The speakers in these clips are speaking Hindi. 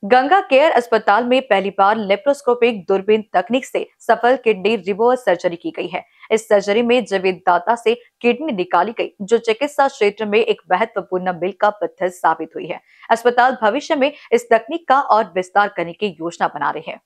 गंगा केयर अस्पताल में पहली बार लेप्रोस्कोपिक दूरबीन तकनीक से सफल किडनी रिमूवल सर्जरी की गई है। इस सर्जरी में जीवित दाता से किडनी निकाली गई, जो चिकित्सा क्षेत्र में एक महत्वपूर्ण मील का पत्थर साबित हुई है। अस्पताल भविष्य में इस तकनीक का और विस्तार करने की योजना बना रहे हैं।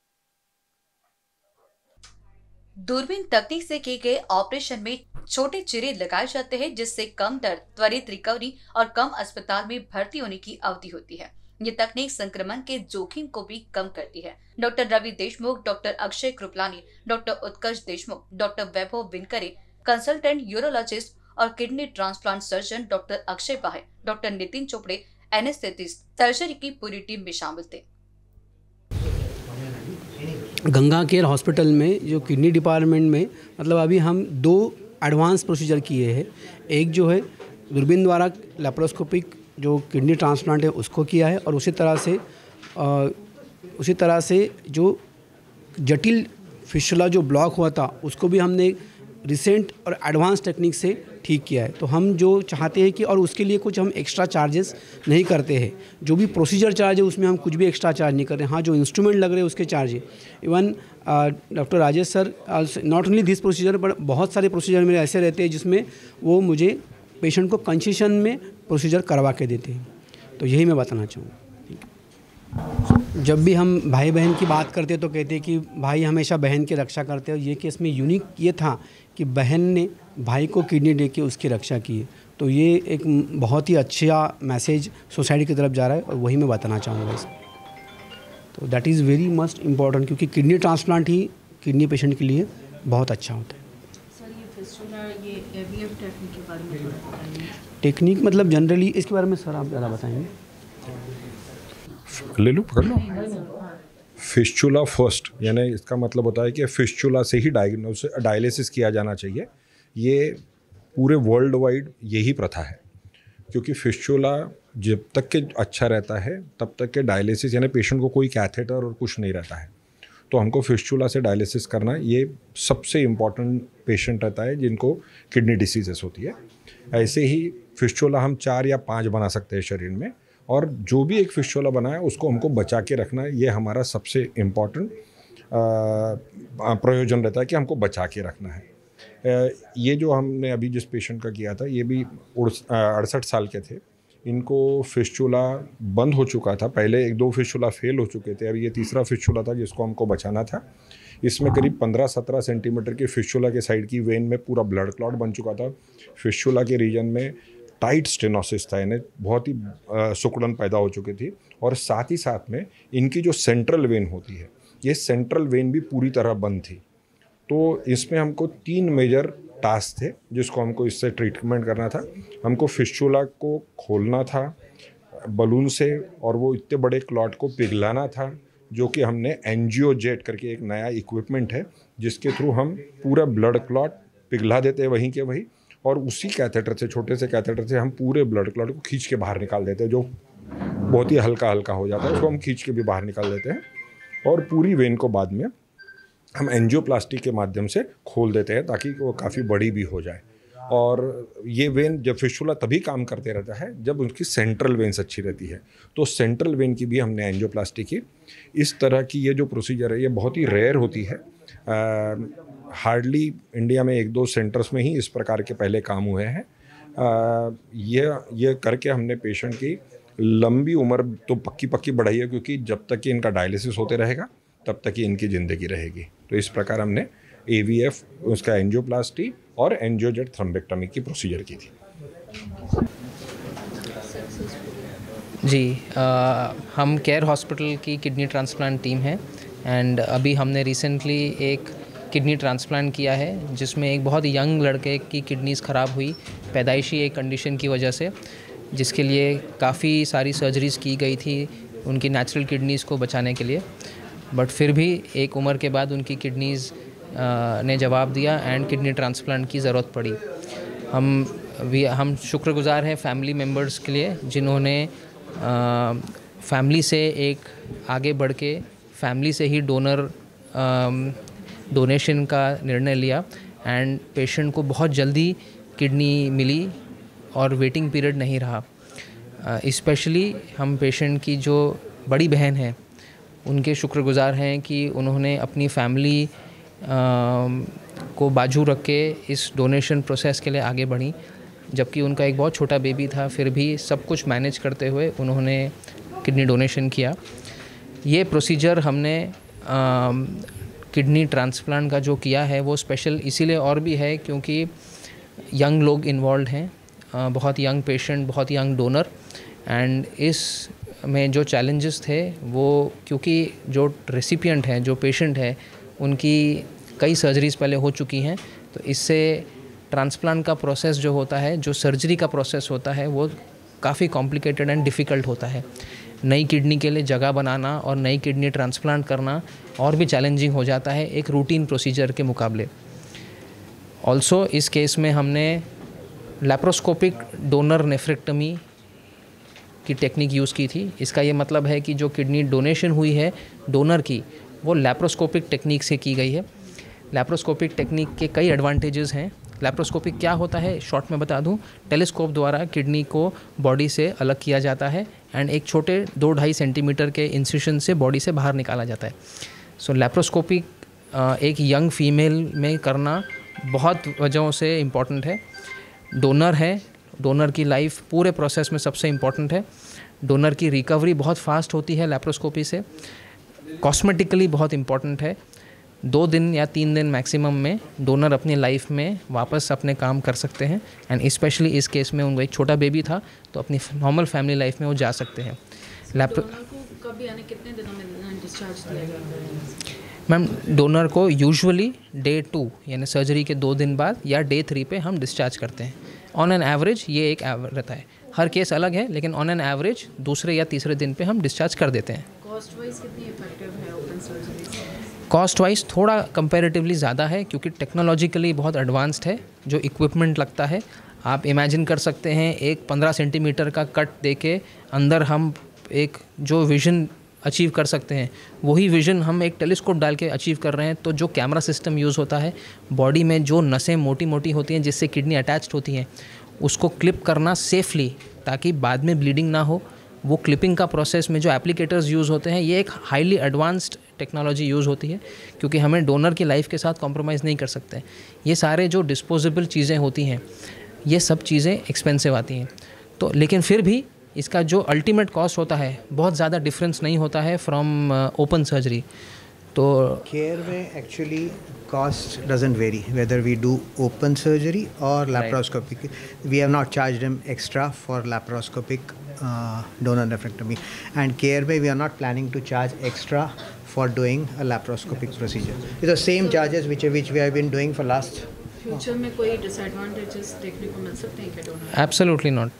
दूरबीन तकनीक से किए गए ऑपरेशन में छोटे चिरे लगाए जाते हैं, जिससे कम दर्द, त्वरित रिकवरी और कम अस्पताल में भर्ती होने की अवधि होती है। ये तकनीक संक्रमण के जोखिम को भी कम करती है। Doctor Ravi Deshmukh, doctor Akshay Kripalani, doctor Utkarsh Deshmukh, doctor Vaibhav Vinkare, consultant urologist और kidney transplant surgeon doctor Akshay Bahe, doctor Nitin Chopde, anaesthetist, surgery की पूरी टीम में शामिल थे। गंगा केयर हॉस्पिटल में जो किडनी डिपार्टमेंट में मतलब अभी हम 2 एडवांस प्रोसीजर किए हैं। एक जो है दूरबीन द्वारा लेप्रोस्कोपिक जो किडनी ट्रांसप्लांट है उसको किया है, और उसी तरह से जो जटिल फिस्टुला जो ब्लॉक हुआ था उसको भी हमने रिसेंट और एडवांस टेक्निक से ठीक किया है। तो हम जो चाहते हैं कि और उसके लिए कुछ हम एक्स्ट्रा चार्जेस नहीं करते हैं। जो भी प्रोसीजर चार्ज है उसमें हम कुछ भी एक्स्ट्रा चार्ज नहीं कर रहे हैं। हाँ, जो इंस्ट्रूमेंट लग रहे हैं उसके चार्ज है। Even doctor Rajesh sir not only this procedure but बहुत सारे प्रोसीजर मेरे ऐसे रहते हैं जिसमें वो मुझे पेशेंट को कंसेशन में प्रोसीजर करवा के देते हैं। तो यही मैं बताना चाहूँगा। जब भी हम भाई बहन की बात करते तो कहते हैं कि भाई हमेशा बहन की रक्षा करते हैं। ये केस में यूनिक ये था कि बहन ने भाई को किडनी दे के उसकी रक्षा की है। तो ये एक बहुत ही अच्छा मैसेज सोसाइटी की तरफ जा रहा है, और वही मैं बताना चाहूँगा इसमें। तो that is very must important, क्योंकि किडनी ट्रांसप्लांट ही किडनी पेशेंट के लिए बहुत अच्छा होता है। सर, ये फिस्टुला, ये एवीएफ टेक्निक के बारे में थोड़ा बताइए। टेक्निक मतलब जनरली इसके बारे में सर आप ज़्यादा बताएंगे। ले लो, पकड़ लो। फिस्टुला फर्स्ट, यानी इसका मतलब होता है कि फिस्टुला से ही डायलिसिस किया जाना चाहिए। ये पूरे वर्ल्ड वाइड यही प्रथा है, क्योंकि फिस्टुला जब तक के अच्छा रहता है तब तक के डायलिसिस, यानी पेशेंट को कोई कैथेटर और कुछ नहीं रहता है। तो हमको फिस्टुला से डायलिसिस करना ये सबसे इम्पॉर्टेंट पेशेंट रहता है जिनको किडनी डिसीजेस होती है। ऐसे ही फिस्टुला हम 4 या 5 बना सकते हैं शरीर में, और जो भी एक फिस्टुला बना है उसको हमको बचा के रखना है। ये हमारा सबसे इम्पॉर्टेंट प्रयोजन रहता है कि हमको बचा के रखना है। ये जो हमने अभी जिस पेशेंट का किया था, ये भी 68 साल के थे। इनको फिस्टुला बंद हो चुका था, पहले 1-2 फिस्टुला फेल हो चुके थे। अब ये तीसरा फिस्टुला था जिसको हमको बचाना था। इसमें करीब 15-17 सेंटीमीटर के फिस्टुला के साइड की वेन में पूरा ब्लड क्लॉट बन चुका था। फिस्टुला के रीजन में टाइट स्टेनोसिस था, यानी बहुत ही सिकुड़न पैदा हो चुकी थी। और साथ ही साथ में इनकी जो सेंट्रल वेन होती है, ये सेंट्रल वेन भी पूरी तरह बंद थी। तो इसमें हमको 3 मेजर टास्क थे जिसको हमको इससे ट्रीटमेंट करना था। हमको फिस्टुला को खोलना था बलून से, और वो इतने बड़े क्लॉट को पिघलाना था, जो कि हमने एंजियोजेट करके एक नया इक्विपमेंट है जिसके थ्रू हम पूरा ब्लड क्लॉट पिघला देते हैं वहीं के वहीं, और उसी कैथेटर से, छोटे से कैथेटर से हम पूरे ब्लड क्लॉट को खींच के बाहर निकाल देते हैं। जो बहुत ही हल्का हल्का हो जाता है उसको हम खींच के भी बाहर निकाल देते हैं, और पूरी वेन को बाद में हम एंजियोप्लास्टी के माध्यम से खोल देते हैं ताकि वो काफ़ी बड़ी भी हो जाए। और ये वेन जब फिस्टुला तभी काम करते रहता है जब उनकी सेंट्रल वेन्स अच्छी रहती है। तो सेंट्रल वेन की भी हमने एंजियोप्लास्टी की। इस तरह की ये जो प्रोसीजर है ये बहुत ही रेयर होती है। हार्डली इंडिया में 1-2 सेंटर्स में ही इस प्रकार के पहले काम हुए हैं। ये करके हमने पेशेंट की लंबी उम्र तो पक्की बढ़ाई है, क्योंकि जब तक कि इनका डायलिसिस होते रहेगा तब तक ही इनकी ज़िंदगी रहेगी। तो इस प्रकार हमने AVF, उसका एंजियोप्लास्टी और एंजियोजेट थ्रोम्बेक्टमी की प्रोसीजर की थी। जी, हम केयर हॉस्पिटल की किडनी ट्रांसप्लांट टीम है, एंड अभी हमने रिसेंटली एक किडनी ट्रांसप्लांट किया है जिसमें एक बहुत यंग लड़के की किडनीज़ ख़राब हुई पैदाइशी एक कंडीशन की वजह से, जिसके लिए काफ़ी सारी सर्जरीज़ की गई थी उनकी नेचुरल किडनीज़ को बचाने के लिए। बट फिर भी एक उम्र के बाद उनकी किडनीज़ ने जवाब दिया एंड किडनी ट्रांसप्लांट की ज़रूरत पड़ी। हम शुक्रगुज़ार हैं फैमिली मेम्बर्स के लिए जिन्होंने फैमिली से एक आगे बढ़ के फैमिली से ही डोनेशन का निर्णय लिया, एंड पेशेंट को बहुत जल्दी किडनी मिली और वेटिंग पीरियड नहीं रहा। स्पेशली हम पेशेंट की जो बड़ी बहन है उनके शुक्रगुजार हैं कि उन्होंने अपनी फैमिली को बाजू रख के इस डोनेशन प्रोसेस के लिए आगे बढ़ी। जबकि उनका एक बहुत छोटा बेबी था, फिर भी सब कुछ मैनेज करते हुए उन्होंने किडनी डोनेशन किया। ये प्रोसीजर हमने किडनी ट्रांसप्लांट का जो किया है वो स्पेशल इसीलिए और भी है क्योंकि यंग लोग इन्वॉल्व हैं, बहुत यंग पेशेंट, बहुत यंग डोनर। एंड इस में जो चैलेंजेस थे वो क्योंकि जो रेसिपिएंट है, जो पेशेंट है, उनकी कई सर्जरीज़ पहले हो चुकी हैं, तो इससे ट्रांसप्लांट का प्रोसेस जो होता है, जो सर्जरी का प्रोसेस होता है, वो काफ़ी कॉम्प्लिकेटेड एंड डिफ़िकल्ट होता है। नई किडनी के लिए जगह बनाना और नई किडनी ट्रांसप्लांट करना और भी चैलेंजिंग हो जाता है एक रूटीन प्रोसीजर के मुकाबले। ऑल्सो इस केस में हमने लैप्रोस्कोपिक डोनर नेफ्रेक्टमी की टेक्निक यूज़ की थी। इसका ये मतलब है कि जो किडनी डोनेशन हुई है डोनर की, वो लैप्रोस्कोपिक टेक्निक से की गई है। लैप्रोस्कोपिक टेक्निक के कई एडवांटेजेस हैं। लैप्रोस्कोपिक क्या होता है, शॉर्ट में बता दूं, टेलीस्कोप द्वारा किडनी को बॉडी से अलग किया जाता है एंड एक छोटे 2-2.5 सेंटीमीटर के इंसिशन से बॉडी से बाहर निकाला जाता है। सो लैप्रोस्कोपिक एक यंग फीमेल में करना बहुत वजहों से इम्पॉर्टेंट है। डोनर है, डोनर की लाइफ पूरे प्रोसेस में सबसे इम्पॉर्टेंट है। डोनर की रिकवरी बहुत फास्ट होती है लैप्रोस्कोपी से। कॉस्मेटिकली बहुत इम्पॉर्टेंट है। 2 दिन या 3 दिन मैक्सिमम में डोनर अपनी लाइफ में वापस अपने काम कर सकते हैं एंड स्पेशली इस केस में उनको एक छोटा बेबी था तो अपनी नॉर्मल फैमिली लाइफ में वो जा सकते हैं। डोनर को कब यानी कितने दिनों में डिस्चार्ज दिया जाता है? मैम, डोनर को यूजुअली डे 2 यानी सर्जरी के 2 दिन बाद या डे 3 पे हम डिस्चार्ज करते हैं। ऑन एन एवरेज ये एक एवरेज रहता है, हर केस अलग है, लेकिन ऑन एन एवरेज दूसरे या तीसरे दिन पे हम डिस्चार्ज कर देते हैं। कॉस्ट वाइज कितनी इफेक्टिव है ओपन सर्जरी? कॉस्ट वाइज थोड़ा कंपैरेटिवली ज़्यादा है क्योंकि टेक्नोलॉजिकली बहुत एडवांस्ड है। जो इक्विपमेंट लगता है, आप इमेजिन कर सकते हैं, एक 15 सेंटीमीटर का कट देके अंदर हम एक जो विज़न अचीव कर सकते हैं वही विज़न हम एक टेलीस्कोप डाल के अचीव कर रहे हैं। तो जो कैमरा सिस्टम यूज़ होता है, बॉडी में जो नसें मोटी मोटी होती हैं जिससे किडनी अटैच्ड होती हैं, उसको क्लिप करना सेफली ताकि बाद में ब्लीडिंग ना हो, वो क्लिपिंग का प्रोसेस में जो एप्लीकेटर्स यूज़ होते हैं, ये एक हाईली एडवांस्ड टेक्नोलॉजी यूज़ होती है क्योंकि हमें डोनर की लाइफ के साथ कॉम्प्रोमाइज़ नहीं कर सकते। ये सारे जो डिस्पोजेबल चीज़ें होती हैं, ये सब चीज़ें एक्सपेंसिव आती हैं। तो लेकिन फिर भी इसका जो अल्टीमेट कॉस्ट होता है बहुत ज़्यादा डिफरेंस नहीं होता है फ्रॉम ओपन सर्जरी। तो केयर में actually cost doesn't vary whether we do open surgery or laparoscopic. We have not charged him extra for laparoscopic donor nephrectomy, and care में we are not planning to charge extra for doing a laparoscopic procedure. It's the same charges which we have been doing for last. Future में कोई डिसएडवांटेजेस देखने को मिल सकते हैं क्या donor? Absolutely not.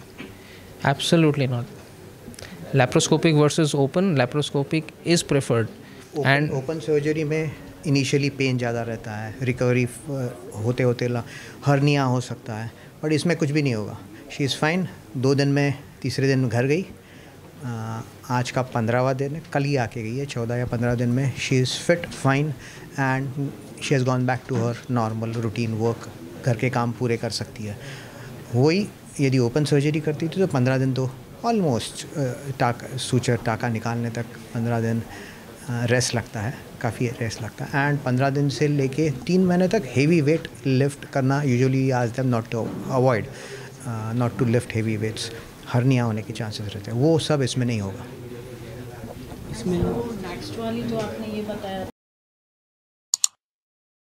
Absolutely not. Laparoscopic versus open, laparoscopic is preferred. And open surgery में इनिशियली पेन ज़्यादा रहता है, रिकवरी होते होते हर्निया हो सकता है, बट इसमें कुछ भी नहीं होगा। She is fine. 2 दिन में, तीसरे दिन घर गई। आज का 15वां दिन है, कल ही आके गई है। 14 या 15 दिन में she is fit, fine and she has gone back to her normal routine work. घर के काम पूरे कर सकती है। वही यदि ओपन सर्जरी करती थी तो 15 दिन तो ऑलमोस्ट सूचर टाका निकालने तक 15 दिन रेस्ट लगता है, काफ़ी रेस्ट लगता है। एंड 15 दिन से लेके 3 महीने तक हेवी वेट लिफ्ट करना usually ask them not to avoid, not to lift heavy weights. Hernia होने के चांसेस रहते हैं, वो सब इसमें नहीं होगा। इसमें नेक्स्ट वाली जो आपने ये बताया